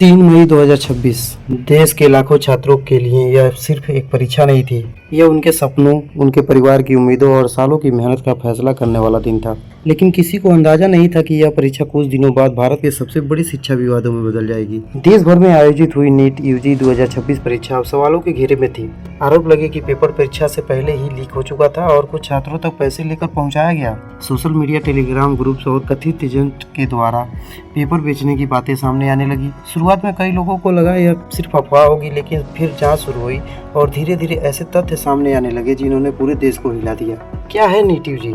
3 मई 2026 देश के लाखों छात्रों के लिए यह सिर्फ एक परीक्षा नहीं थी। यह उनके सपनों, उनके परिवार की उम्मीदों और सालों की मेहनत का फैसला करने वाला दिन था। लेकिन किसी को अंदाजा नहीं था कि यह परीक्षा कुछ दिनों बाद भारत के सबसे बड़ी शिक्षा विवादों में बदल जाएगी। देश भर में आयोजित हुई नीट यूजी 2026 परीक्षा अब सवालों के घेरे में थी। आरोप लगे कि पेपर परीक्षा से पहले ही लीक हो चुका था और कुछ छात्रों तक पैसे लेकर पहुंचाया गया। सोशल मीडिया, टेलीग्राम ग्रुप्स और कथित एजेंट के द्वारा पेपर बेचने की बातें सामने आने लगी। शुरुआत में कई लोगों को लगा यह सिर्फ अफवाह होगी, लेकिन फिर जांच शुरू हुई और धीरे धीरे ऐसे तथ्य सामने आने लगे जिन्होंने पूरे देश को हिला दिया। क्या है NEET UG?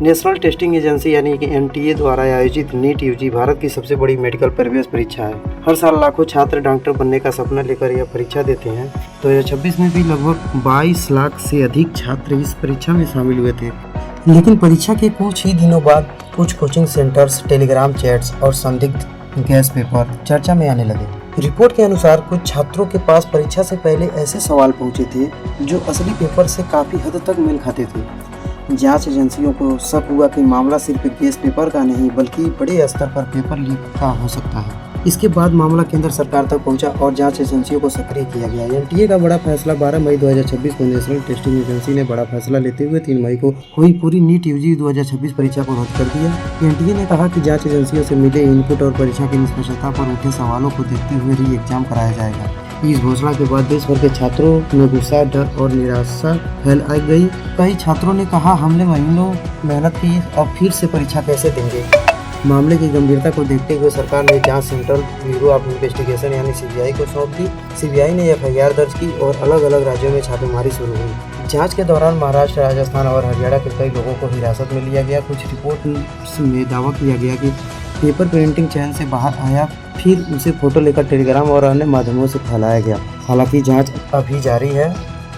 National testing agency यानी कि एनटीए द्वारा आयोजित नीट यूजी भारत की सबसे बड़ी मेडिकल प्रवेश परीक्षा है। हर साल लाखों छात्र डॉक्टर बनने का सपना लेकर यह परीक्षा देते हैं। 2026 में भी लगभग 22 लाख से अधिक छात्र इस परीक्षा में शामिल हुए थे। लेकिन परीक्षा के कुछ ही दिनों बाद कुछ कोचिंग सेंटर्स, टेलीग्राम चैट्स और संदिग्ध गैस पेपर चर्चा में आने लगे। रिपोर्ट के अनुसार कुछ छात्रों के पास परीक्षा से पहले ऐसे सवाल पहुंचे थे जो असली पेपर से काफी हद तक मेल खाते थे। जांच एजेंसियों को शक हुआ कि मामला सिर्फ गैस पेपर का नहीं बल्कि बड़े स्तर पर पेपर लीक का हो सकता है। इसके बाद मामला केंद्र सरकार तक पहुंचा और जांच एजेंसियों को सक्रिय किया गया। एनटीए का बड़ा फैसला 12 मई 2026 को नेशनल टेस्टिंग एजेंसी ने बड़ा फैसला लेते हुए 3 मई को हुई पूरी नीट यूजी 2026 परीक्षा को रद्द कर दिया। एनटीए ने कहा कि जांच एजेंसियों से मिले इनपुट और परीक्षा की निष्पक्षता पर उठे सवालों को देखते हुए री एग्जाम कराया जाएगा। इस घोषणा के बाद देश भर के छात्रों में गुस्सा, डर और निराशा फैल गई। कई छात्रों ने कहा, हमने महीनों मेहनत की, अब फिर से परीक्षा कैसे देंगे। मामले की गंभीरता को देखते हुए सरकार ने जांच सेंट्रल ब्यूरो ऑफ इन्वेस्टिगेशन यानी सीबीआई को सौंप दी। सीबीआई ने एफआईआर दर्ज की और अलग अलग राज्यों में छापेमारी शुरू हुई। जांच के दौरान महाराष्ट्र, राजस्थान और हरियाणा के कई लोगों को हिरासत में लिया गया। कुछ रिपोर्ट में दावा किया गया कि पेपर प्रिंटिंग चैन से बाहर आया, फिर उसे फोटो लेकर टेलीग्राम और अन्य माध्यमों से फैलाया गया। हालांकि जांच अभी जारी है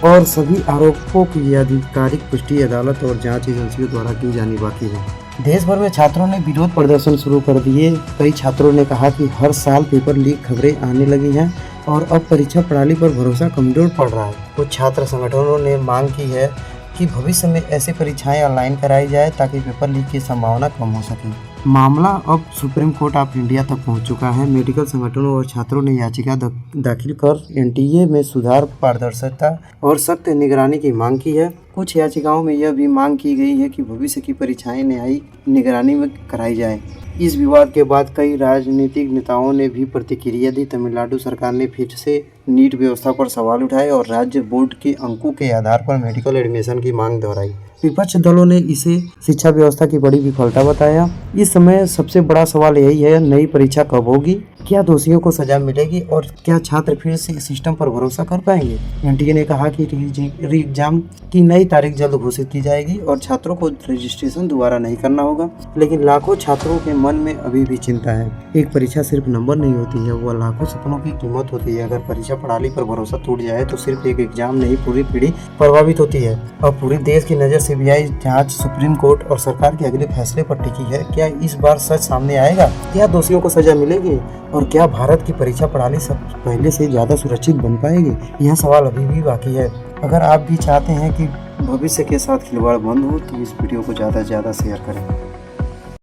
और सभी आरोपों की आधिकारिक पुष्टि अदालत और जांच एजेंसियों द्वारा की जानी बाकी है। देश भर में छात्रों ने विरोध प्रदर्शन शुरू कर दिए। कई छात्रों ने कहा कि हर साल पेपर लीक खबरें आने लगी हैं और अब परीक्षा प्रणाली पर भरोसा कमजोर पड़ रहा है। कुछ छात्र संगठनों ने मांग की है कि भविष्य में ऐसी परीक्षाएं ऑनलाइन कराई जाए ताकि पेपर लीक की संभावना कम हो सके। मामला अब सुप्रीम कोर्ट ऑफ इंडिया तक पहुंच चुका है। मेडिकल संगठनों और छात्रों ने याचिका दाखिल कर एनटीए में सुधार, पारदर्शिता और सख्त निगरानी की मांग की है। कुछ याचिकाओं में यह भी मांग की गई है कि भविष्य की परीक्षाएं न्यायिक निगरानी में कराई जाए। इस विवाद के बाद कई राजनीतिक नेताओं ने भी प्रतिक्रिया दी। तमिलनाडु सरकार ने फिर से नीट व्यवस्था पर सवाल उठाए और राज्य बोर्ड के अंकों के आधार पर मेडिकल एडमिशन की मांग दोहराई। विपक्ष दलों ने इसे शिक्षा व्यवस्था की बड़ी विफलता बताया। इस समय सबसे बड़ा सवाल यही है, नई परीक्षा कब होगी, क्या दोषियों को सजा मिलेगी और क्या छात्र फिर से सिस्टम पर भरोसा कर पाएंगे। एनटीए ने कहा कि री एग्जाम की नई तारीख जल्द घोषित की जाएगी और छात्रों को रजिस्ट्रेशन दोबारा नहीं करना होगा। लेकिन लाखों छात्रों के मन में अभी भी चिंता है। एक परीक्षा सिर्फ नंबर नहीं होती है, वह लाखों सपनों की कीमत होती है। अगर परीक्षा प्रणाली पर भरोसा टूट जाए तो सिर्फ एक एग्जाम नहीं, पूरी पीढ़ी प्रभावित होती है। और पूरे देश की नज़र सीबीआई जांच, सुप्रीम कोर्ट और सरकार के अगले फैसले पर टिकी है। क्या इस बार सच सामने आएगा? क्या दोषियों को सजा मिलेगी और क्या भारत की परीक्षा प्रणाली सब पहले से ज़्यादा सुरक्षित बन पाएगी? यह सवाल अभी भी बाकी है। अगर आप भी चाहते हैं कि भविष्य के साथ खिलवाड़ बंद हो तो इस वीडियो को ज़्यादा से ज़्यादा शेयर करें।